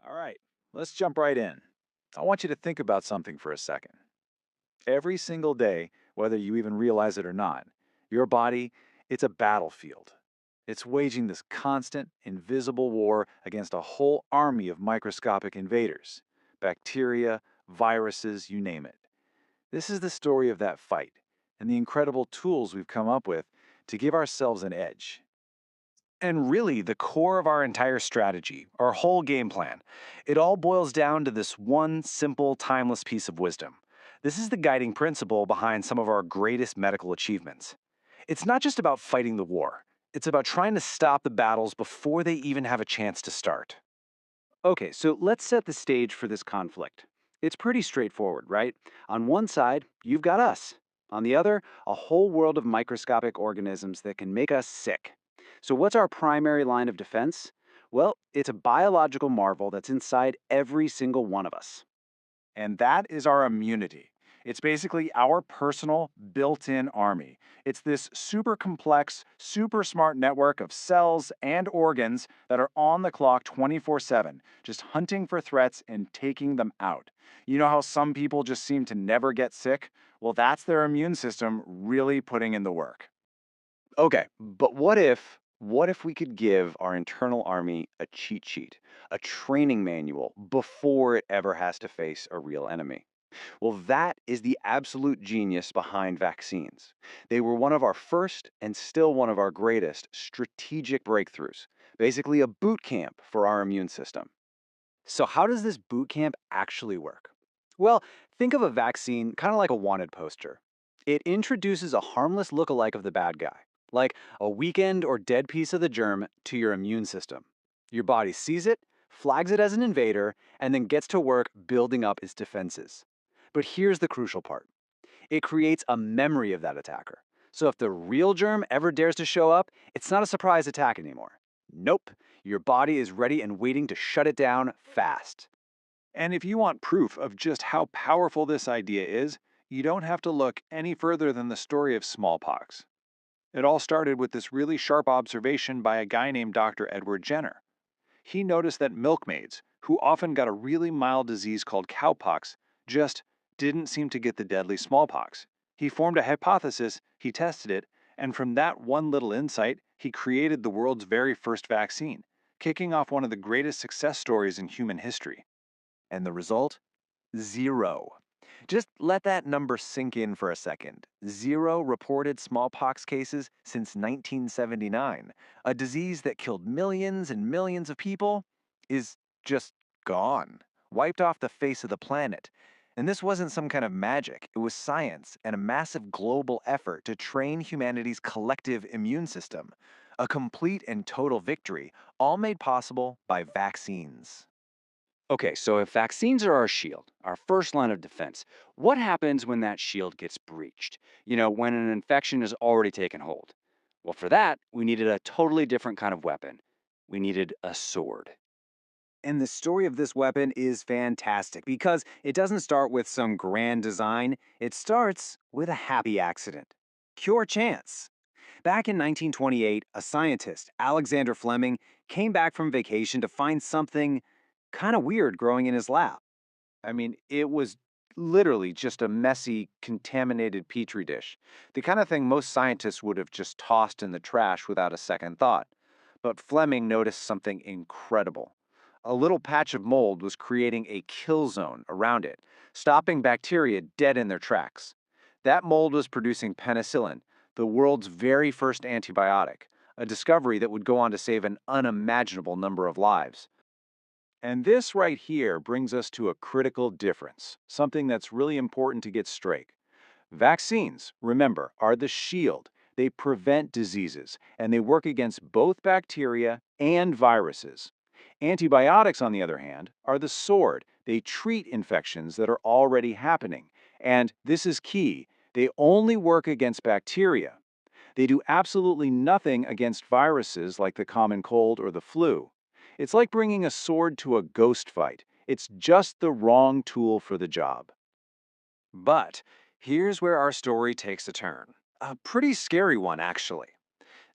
All right, let's jump right in. I want you to think about something for a second. Every single day, whether you even realize it or not, your body, it's a battlefield. It's waging this constant, invisible war against a whole army of microscopic invaders bacteria, viruses, you name it. This is the story of that fight and the incredible tools we've come up with to give ourselves an edge. And really, the core of our entire strategy, our whole game plan, it all boils down to this one simple, timeless piece of wisdom. This is the guiding principle behind some of our greatest medical achievements. It's not just about fighting the war, it's about trying to stop the battles before they even have a chance to start. Okay, so let's set the stage for this conflict. It's pretty straightforward, right? On one side, you've got us. On the other, a whole world of microscopic organisms that can make us sick. So, what's our primary line of defense? Well, it's a biological marvel that's inside every single one of us. And that is our immunity. It's basically our personal built in army. It's this super complex, super smart network of cells and organs that are on the clock 24/7, just hunting for threats and taking them out. You know how some people just seem to never get sick? Well, that's their immune system really putting in the work. Okay, but what if we could give our internal army a cheat sheet, a training manual before it ever has to face a real enemy? Well, that is the absolute genius behind vaccines. They were one of our first and still one of our greatest strategic breakthroughs, basically a boot camp for our immune system. So, how does this boot camp actually work? Well, think of a vaccine kind of like a wanted poster. It introduces a harmless lookalike of the bad guy, like a weakened or dead piece of the germ, to your immune system. Your body sees it, flags it as an invader, and then gets to work building up its defenses. But here's the crucial part: it creates a memory of that attacker. So if the real germ ever dares to show up, it's not a surprise attack anymore. Nope, your body is ready and waiting to shut it down fast. And if you want proof of just how powerful this idea is, you don't have to look any further than the story of smallpox. It all started with this really sharp observation by a guy named Dr. Edward Jenner. He noticed that milkmaids, who often got a really mild disease called cowpox, just didn't seem to get the deadly smallpox. He formed a hypothesis, he tested it, and from that one little insight, he created the world's very first vaccine, kicking off one of the greatest success stories in human history. And the result? Zero. Just let that number sink in for a second. Zero reported smallpox cases since 1979. A disease that killed millions and millions of people is just gone, wiped off the face of the planet. And this wasn't some kind of magic, it was science and a massive global effort to train humanity's collective immune system. A complete and total victory, all made possible by vaccines. Okay, so if vaccines are our shield, our first line of defense, what happens when that shield gets breached? When an infection has already taken hold? Well, for that, we needed a totally different kind of weapon. We needed a sword. And the story of this weapon is fantastic because it doesn't start with some grand design, it starts with a happy accident. Pure chance. Back in 1928, a scientist, Alexander Fleming, came back from vacation to find something kind of weird growing in his lab. I mean, it was literally just a messy, contaminated petri dish. The kind of thing most scientists would have just tossed in the trash without a second thought. But Fleming noticed something incredible. A little patch of mold was creating a kill zone around it, stopping bacteria dead in their tracks. That mold was producing penicillin, the world's very first antibiotic, a discovery that would go on to save an unimaginable number of lives. And this right here brings us to a critical difference, something that's really important to get straight. Vaccines, remember, are the shield. They prevent diseases, and they work against both bacteria and viruses. Antibiotics, on the other hand, are the sword. They treat infections that are already happening. And this is key, they only work against bacteria. They do absolutely nothing against viruses like the common cold or the flu. It's like bringing a sword to a ghost fight. It's just the wrong tool for the job. But here's where our story takes a turn. A pretty scary one, actually.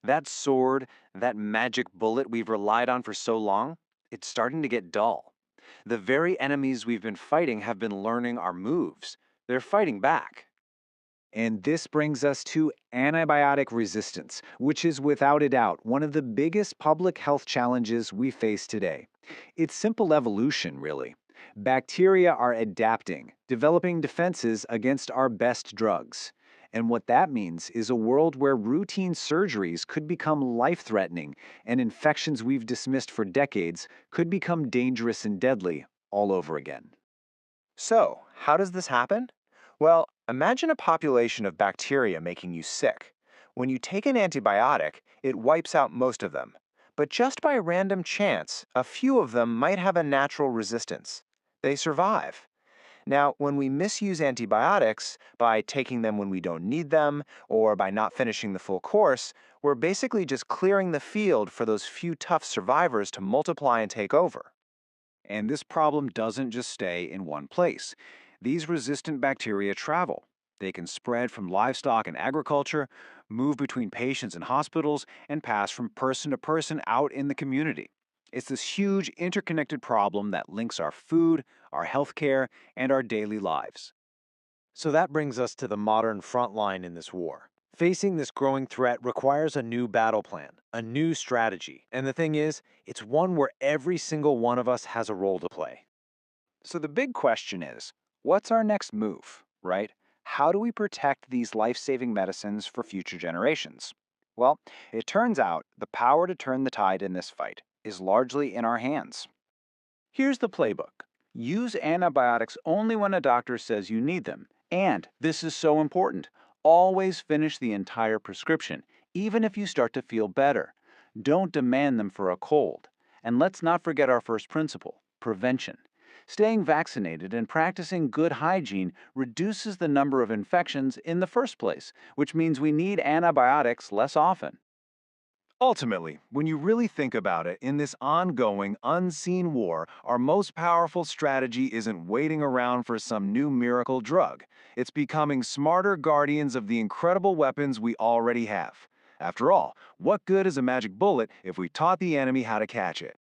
That sword, that magic bullet we've relied on for so long, it's starting to get dull. The very enemies we've been fighting have been learning our moves. They're fighting back. And this brings us to antibiotic resistance, which is without a doubt one of the biggest public health challenges we face today. It's simple evolution, really. Bacteria are adapting, developing defenses against our best drugs. And what that means is a world where routine surgeries could become life threatening and infections we've dismissed for decades could become dangerous and deadly all over again. So, how does this happen? Well, imagine a population of bacteria making you sick. When you take an antibiotic, it wipes out most of them. But just by random chance, a few of them might have a natural resistance. They survive. Now, when we misuse antibiotics by taking them when we don't need them or by not finishing the full course, we're basically just clearing the field for those few tough survivors to multiply and take over. And this problem doesn't just stay in one place. These resistant bacteria travel. They can spread from livestock and agriculture, move between patients and hospitals, and pass from person to person out in the community. It's this huge interconnected problem that links our food, our healthcare, and our daily lives. So that brings us to the modern front line in this war. Facing this growing threat requires a new battle plan, a new strategy. And the thing is, it's one where every single one of us has a role to play. So the big question is, what's our next move, right? How do we protect these life-saving medicines for future generations? Well, it turns out the power to turn the tide in this fight is largely in our hands. Here's the playbook. Use antibiotics only when a doctor says you need them. And this is so important. Always finish the entire prescription, even if you start to feel better. Don't demand them for a cold. And let's not forget our first principle, prevention. Staying vaccinated and practicing good hygiene reduces the number of infections in the first place, which means we need antibiotics less often. Ultimately, when you really think about it, in this ongoing, unseen war, our most powerful strategy isn't waiting around for some new miracle drug. It's becoming smarter guardians of the incredible weapons we already have. After all, what good is a magic bullet if we taught the enemy how to catch it?